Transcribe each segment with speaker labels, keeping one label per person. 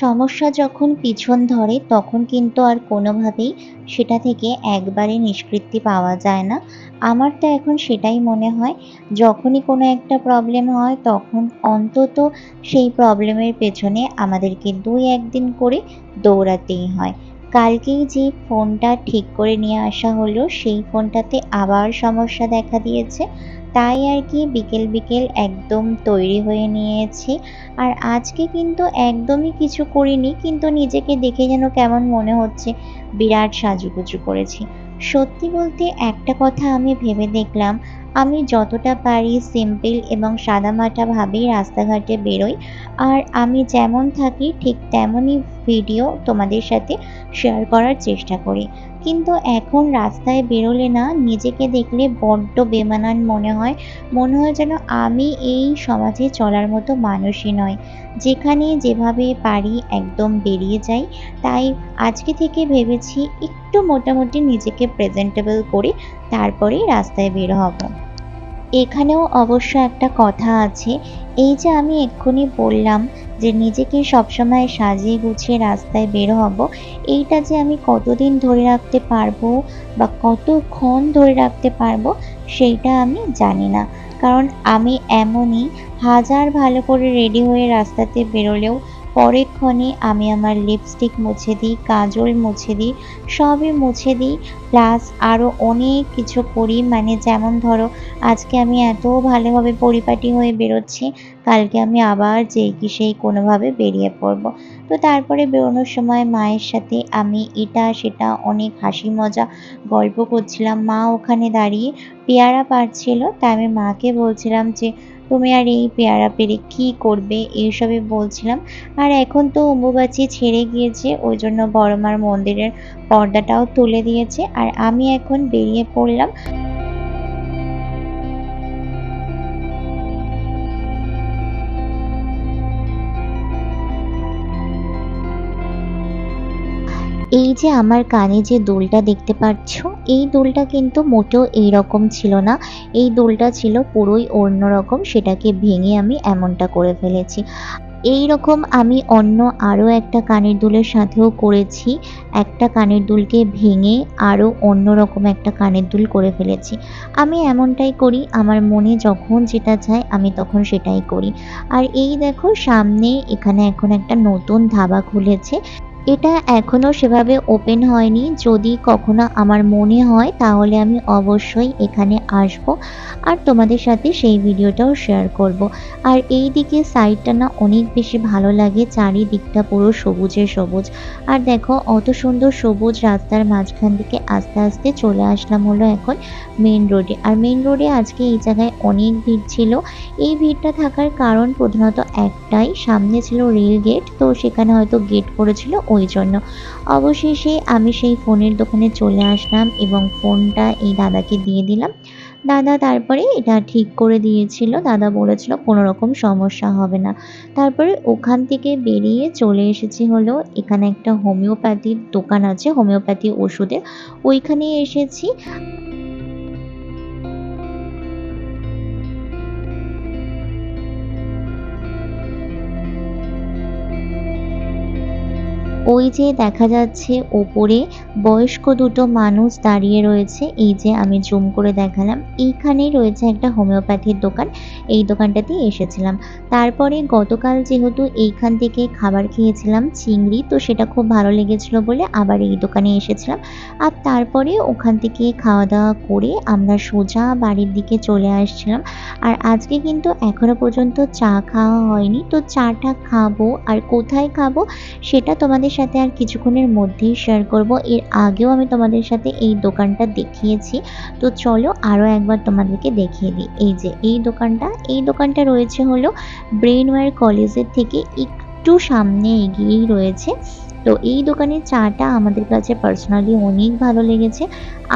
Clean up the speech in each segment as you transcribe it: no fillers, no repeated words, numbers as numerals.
Speaker 1: সমস্যা যখন পিছন ধরে তখন কিন্তু আর কোনোভাবেই সেটা থেকে একবারে নিষ্কৃতি পাওয়া যায় না। আমার তো এখন সেটাই মনে হয়, যখনই কোনো একটা প্রবলেম হয় তখন অন্তত সেই প্রবলেমের পেছনে আমাদেরকে ২-১ দিন করে দৌড়াতেই হয়। কালকেই যে ফোনটা ঠিক করে নিয়ে আসা হলো সেই ফোনটাতে আবার সমস্যা দেখা দিয়েছে। তাই আর কি বিকেল একদম তৈরি হয়ে নিয়েছি। আর আজকে কিন্তু একদমই কিছু করিনি, কিন্তু নিজেকে দেখে যেন কেমন মনে হচ্ছে বিরাট সাজুগুজু করেছি। সত্যি বলতে একটা কথা আমি ভেবে দেখলাম, আমি যতটা পারি সিম্পল এবং সাদামাটা ভাবেই রাস্তাঘাটে বেরোই। আর আমি যেমন থাকি ঠিক তেমনই ভিডিও তোমাদের সাথে শেয়ার করার চেষ্টা করি। কিন্তু এখন রাস্তায় বেরোলে না নিজেকে দেখলে বড্ড বেমানান মনে হয়। মনে হয় যেন আমি এই সমাজে চলার মতো মানুষই নয়। যেখানে যেভাবে পারি একদম বেরিয়ে যাই। তাই আজকে থেকে ভেবেছি একটু মোটামুটি নিজেকে প্রেজেন্টেবল করে তারপরেই রাস্তায় বের হব। এখানেও অবশ্য একটা কথা আছে, এই যে আমি এক্ষুনি বললাম যে নিজেকে সবসময় সাজিয়ে গুছিয়ে রাস্তায় বের হব, এইটা যে আমি কতদিন ধরে রাখতে পারবো বা কতক্ষণ ধরে রাখতে পারবো সেইটা আমি জানি না। কারণ আমি এমনই, হাজার ভালো করে রেডি হয়ে রাস্তাতে বেরোলেও পরেক্ষণে আমি আমার লিপস্টিক মুছে দিই, কাজল মুছে দিই, সবই মুছে দিই। প্লাস আরও অনেক কিছু করি, মানে যেমন ধরো আজকে আমি এত ভালোভাবে পরিপাটি হয়ে বেরোচ্ছি, কালকে আমি আবার যেই কি সেই কোনোভাবে বেরিয়ে পড়বো। তো তারপরে বেরোনোর সময় মায়ের সাথে আমি এটা সেটা অনেক হাসি মজা গল্প করছিলাম। মা ওখানে দাঁড়িয়ে পেয়ারা পাড়ছিল, তাই আমি মাকে বলছিলাম যে, "তুমি আর এই পেয়ারা পেড়ে কী করবে?" এইসবই বলছিলাম। আর এখন তো অম্বুবাচী ছেড়ে গিয়েছে, ওই জন্য বড় মার মন্দিরের পর্দাটাও তুলে দিয়েছে। আর আমি এখন বেরিয়ে পড়লাম। এই যে আমার কানে যে দুলটা দেখতে পাচ্ছ, এই দুলটা কিন্তু মোটেও এইরকম ছিল না। এই দুলটা ছিল পুরোই অন্যরকম, সেটাকে ভেঙে আমি এমনটা করে ফেলেছি। এইরকম আমি অন্য আরও একটা কানের দুলের সাথেও করেছি। একটা কানের দুলকে ভেঙে আরও অন্যরকম একটা কানের দুল করে ফেলেছি। আমি এমনটাই করি, আমার মনে যখন যেটা চায় আমি তখন সেটাই করি। আর এই দেখো সামনে এখানে এখন একটা নতুন ধাবা খুলেছে। এটা এখনো সেভাবে ওপেন হয়নি। যদি কখনো আমার মনে হয় তাহলে আমি অবশ্যই এখানে আসবো আর তোমাদের সাথে সেই ভিডিওটাও শেয়ার করব। আর এইদিকে সাইডটা না অনেক বেশি ভালো লাগে, চারিদিকটা পুরো সবুজে সবুজ। আর দেখো অত সুন্দর সবুজ রাস্তার মাঝখান থেকে আস্তে আস্তে চলে আসলাম হলো এখন মেইন রোডে। আর মেইন রোডে আজকে এই জায়গায় অনেক ভিড় ছিল। এই ভিড়টা থাকার কারণ প্রধানত একটাই, সামনে ছিল রেল গেট, তো সেখানে হয়তো গেট করেছিল ওই জন্য। অবশেষে আমি সেই ফোনের দোকানে চলে আসলাম এবং ফোনটা এই দাদাকে দিয়ে দিলাম। দাদা তারপরে এটা ঠিক করে দিয়েছিল। দাদা বলেছিল কোনো রকম সমস্যা হবে না। তারপরে ওখান থেকে বেরিয়ে চলে এসেছি হলো এখানে একটা হোমিওপ্যাথির দোকান আছে, হোমিওপ্যাথি ওষুধের। ওইখানে এসেছি। ওই যে দেখা যাচ্ছে ওপরে বয়স্ক দুটো মানুষ দাঁড়িয়ে রয়েছে, এই যে আমি জুম করে দেখালাম। এইখানেই রয়েছে একটা হোমিওপ্যাথির দোকান, এই দোকানটাতেই এসেছিলাম। তারপরে গতকাল যেহেতু এইখান থেকে খাবার খেয়েছিলাম চিংড়ি, তো সেটা খুব ভালো লেগেছিল বলে আবার এই দোকানে এসেছিলাম। আর তারপরে ওখান থেকে খাওয়া দাওয়া করে আমরা সোজা বাড়ির দিকে চলে আসছিলাম। আর আজকে কিন্তু এখনো পর্যন্ত চা খাওয়া হয়নি, তো চাটা খাবো। আর কোথায় খাবো সেটা তোমাদের সাথে আর কিছুক্ষণের মধ্যেই শেয়ার করব। এর আগেও আমি তোমাদের সাথে এই দোকানটা দেখিয়েছি। তো চলো আরও একবার তোমাদেরকে দেখিয়ে দিই। এই যে এই দোকানটা রয়েছে হলো ব্রেনওয়্যার কলেজের থেকে একটু সামনে এগিয়েই রয়েছে। তো এই দোকানের চাটা আমাদের কাছে পার্সোনালি অনেক ভালো লেগেছে।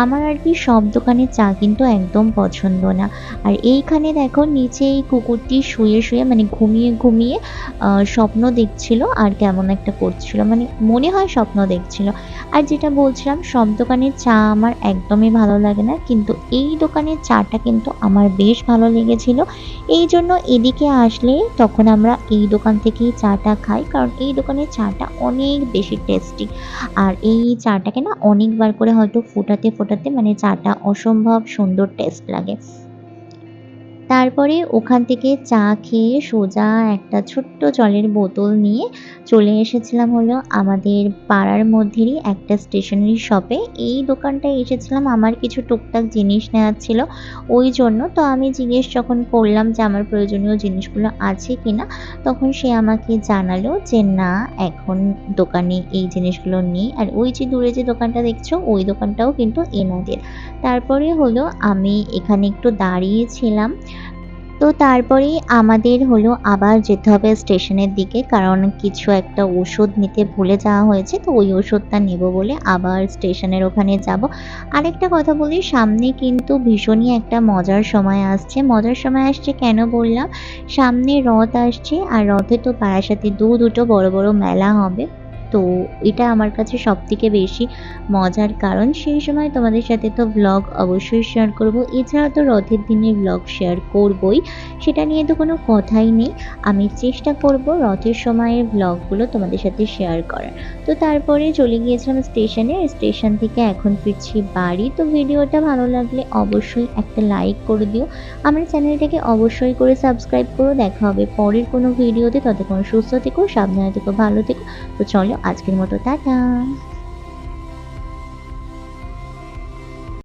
Speaker 1: আমার আর কি সব দোকানের চা কিন্তু একদম পছন্দ না। আর এইখানে দেখো নিচে এই কুকুরটি শুয়ে মানে ঘুমিয়ে স্বপ্ন দেখছিল আর কেমন একটা করছিল, মানে মনে হয় স্বপ্ন দেখছিল। আর যেটা বলছিলাম, সব দোকানের চা আমার একদমই ভালো লাগে না, কিন্তু এই দোকানের চাটা কিন্তু আমার বেশ ভালো লেগেছিল। এই জন্য এদিকে আসলে তখন আমরা এই দোকান থেকেই চাটা খাই, কারণ এই দোকানের চাটা অনেক বেশি টেস্টি। আর এই চাটাকে না অনেকবার করে হয়তো ফোটাতে মানে চাটা অসম্ভব সুন্দর টেস্ট লাগে। তারপরে ওখান থেকে চা খেয়ে সোজা একটা ছোট্ট জলের বোতল নিয়ে চলে এসেছিলাম হলো আমাদের পাড়ার মধ্যেরই একটা স্টেশনারি শপে। এই দোকানটায় এসেছিলাম আমার কিছু টুকটাক জিনিস নেওয়ার ছিল, ওই জন্য। তো আমি জিজ্ঞেস যখন করলাম যে আমার প্রয়োজনীয় জিনিসগুলো আছে কিনা, তখন সে আমাকে জানালো যে না, এখন দোকানে এই জিনিসগুলো নেই। আর ওই যে দূরে যে দোকানটা দেখছো, ওই দোকানটাও কিন্তু এনাদের। তারপরে হলো আমি এখানে একটু দাঁড়িয়েছিলাম। তো তারপরেই আমাদের হলো আবার যেতে হবে স্টেশনের দিকে, কারণ কিছু একটা ওষুধ নিতে ভুলে যাওয়া হয়েছে, তো ওই ওষুধটা নেব বলে আবার স্টেশনের ওখানে যাব। আরেকটা কথা বলি, সামনে কিন্তু ভীষণই একটা মজার সময় আসছে কেন বললাম, সামনে রথ আসছে, আর রথে তো বারাসাতে দুটো বড় বড় মেলা হবে। তো এটা আমার কাছে সবথেকে বেশি মজার কারণ, সেই সময় তোমাদের সাথে তো ব্লগ অবশ্যই শেয়ার করব। এছাড়া তো রথের দিনের ব্লগ শেয়ার করবই, সেটা নিয়ে তো কোনো কথাই নেই। আমি চেষ্টা করব রথের সময়ের ব্লগগুলো তোমাদের সাথে শেয়ার করার। তো তারপরে চলে গিয়েছিলাম স্টেশনে, স্টেশন থেকে এখন ফিরছি বাড়ি। তো ভিডিওটা ভালো লাগলে অবশ্যই একটা লাইক করে দিও, আমার চ্যানেলটাকে অবশ্যই করে সাবস্ক্রাইব করো। দেখা হবে পরের কোনো ভিডিওতে, ততক্ষণ সুস্থ থেকো, সাবধানে থেকো, ভালো থেকো। তো চলো আজকের মতো টাটা।